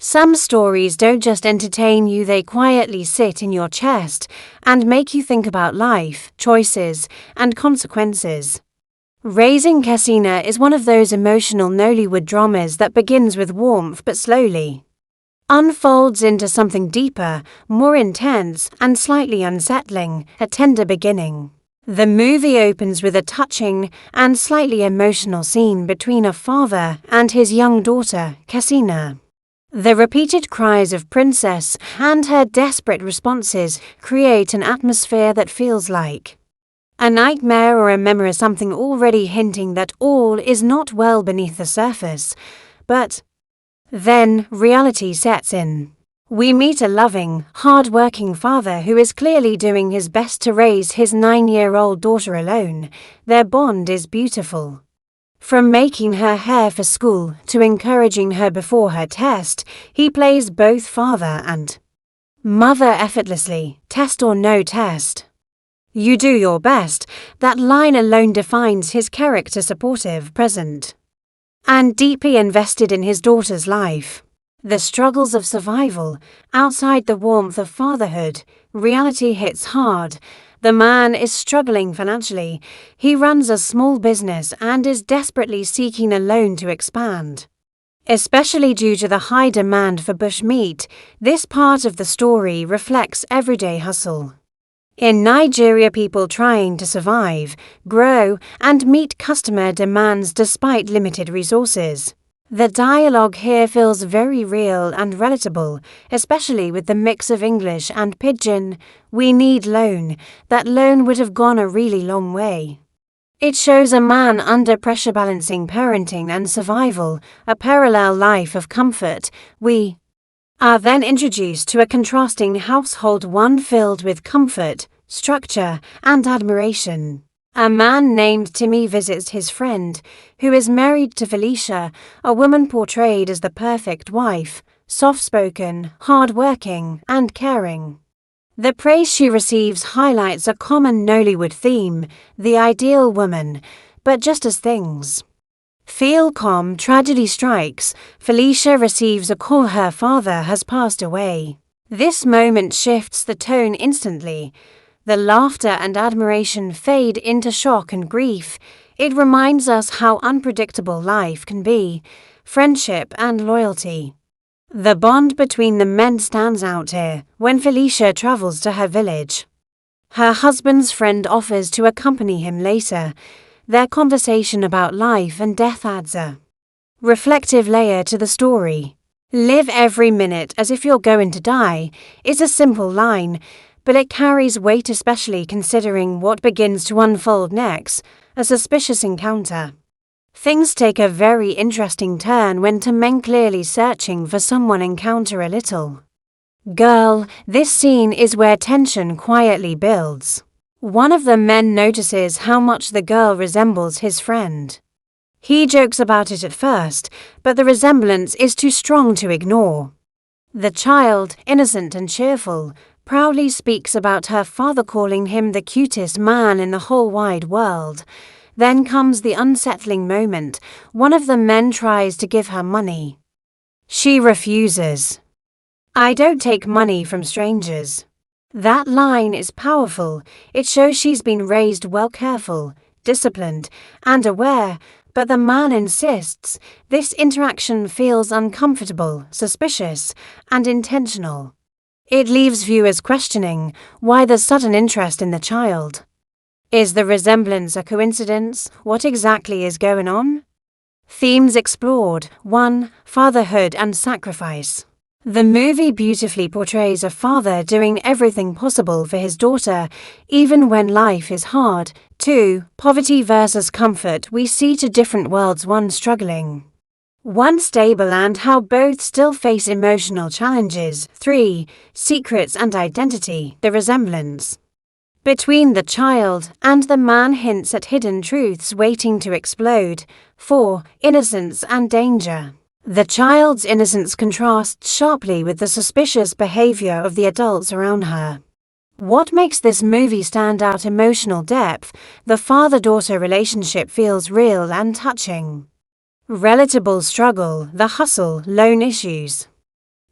Some stories don't just entertain you, they quietly sit in your chest and make you think about life, choices, and consequences. Raising Kesiena is one of those emotional Nollywood dramas that begins with warmth but slowly unfolds into something deeper, more intense, and slightly unsettling, a tender beginning. The movie opens with a touching and slightly emotional scene between a father and his young daughter, Kesiena. The repeated cries of Princess and her desperate responses create an atmosphere that feels like a nightmare or a memory, something already hinting that all is not well beneath the surface. But then reality sets in. We meet a loving, hard-working father who is clearly doing his best to raise his 9-year-old daughter alone. Their bond is beautiful. From making her hair for school to encouraging her before her test, he plays both father and mother effortlessly, test or no test. You do your best. That line alone defines his character, supportive, present, and deeply invested in his daughter's life. The struggles of survival, outside the warmth of fatherhood, reality hits hard. The man is struggling financially. He runs a small business and is desperately seeking a loan to expand. Especially due to the high demand for bush meat, this part of the story reflects everyday hustle. In Nigeria, people trying to survive, grow, and meet customer demands despite limited resources. The dialogue here feels very real and relatable, especially with the mix of English and Pidgin. We need loan. That loan would have gone a really long way. It shows a man under pressure balancing parenting and survival, a parallel life of comfort. We are then introduced to a contrasting household, one filled with comfort, structure, and admiration. A man named Timmy visits his friend, who is married to Felicia, a woman portrayed as the perfect wife, soft-spoken, hard-working, and caring. The praise she receives highlights a common Nollywood theme, the ideal woman, but just as things feel calm, tragedy strikes. Felicia receives a call her father has passed away. This moment shifts the tone instantly. The laughter and admiration fade into shock and grief. It reminds us how unpredictable life can be, friendship and loyalty. The bond between the men stands out here when Felicia travels to her village. Her husband's friend offers to accompany him later. Their conversation about life and death adds a reflective layer to the story. Live every minute as if you're going to die is a simple line, but it carries weight, especially considering what begins to unfold next, a suspicious encounter. Things take a very interesting turn when two men clearly searching for someone encounter a little girl. This scene is where tension quietly builds. One of the men notices how much the girl resembles his friend. He jokes about it at first, but the resemblance is too strong to ignore. The child, innocent and cheerful, proudly speaks about her father calling him the cutest man in the whole wide world. Then comes the unsettling moment. One of the men tries to give her money. She refuses. "I don't take money from strangers." That line is powerful. It shows she's been raised well, careful, disciplined, and aware, but the man insists. This interaction feels uncomfortable, suspicious, and intentional. It leaves viewers questioning why the sudden interest in the child. Is the resemblance a coincidence? What exactly is going on? Themes explored: 1. Fatherhood and sacrifice. The movie beautifully portrays a father doing everything possible for his daughter, even when life is hard. 2. Poverty versus comfort. We see two different worlds, one struggling, one stable, and how both still face emotional challenges. 3. Secrets and identity. The resemblance between the child and the man hints at hidden truths waiting to explode. 4. Innocence and danger. The child's innocence contrasts sharply with the suspicious behavior of the adults around her. What makes this movie stand out? Emotional depth. The father-daughter relationship feels real and touching. Relatable struggle, the hustle, loan issues,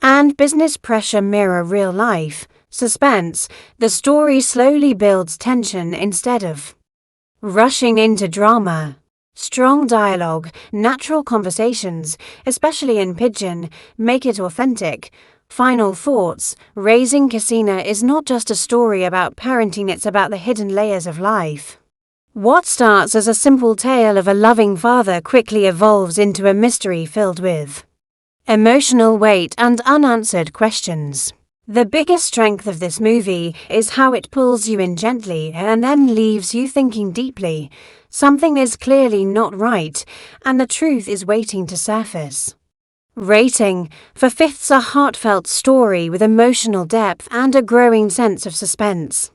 and business pressure mirror real life suspense. The story slowly builds tension instead of rushing into drama. Strong dialogue, natural conversations, especially in Pidgin, make it authentic. Final thoughts. Raising Kesiena is not just a story about parenting, it's about the hidden layers of life. What starts as a simple tale of a loving father quickly evolves into a mystery filled with emotional weight and unanswered questions. The biggest strength of this movie is how it pulls you in gently and then leaves you thinking deeply. Something is clearly not right, and the truth is waiting to surface. Rating: for fifths, a heartfelt story with emotional depth and a growing sense of suspense.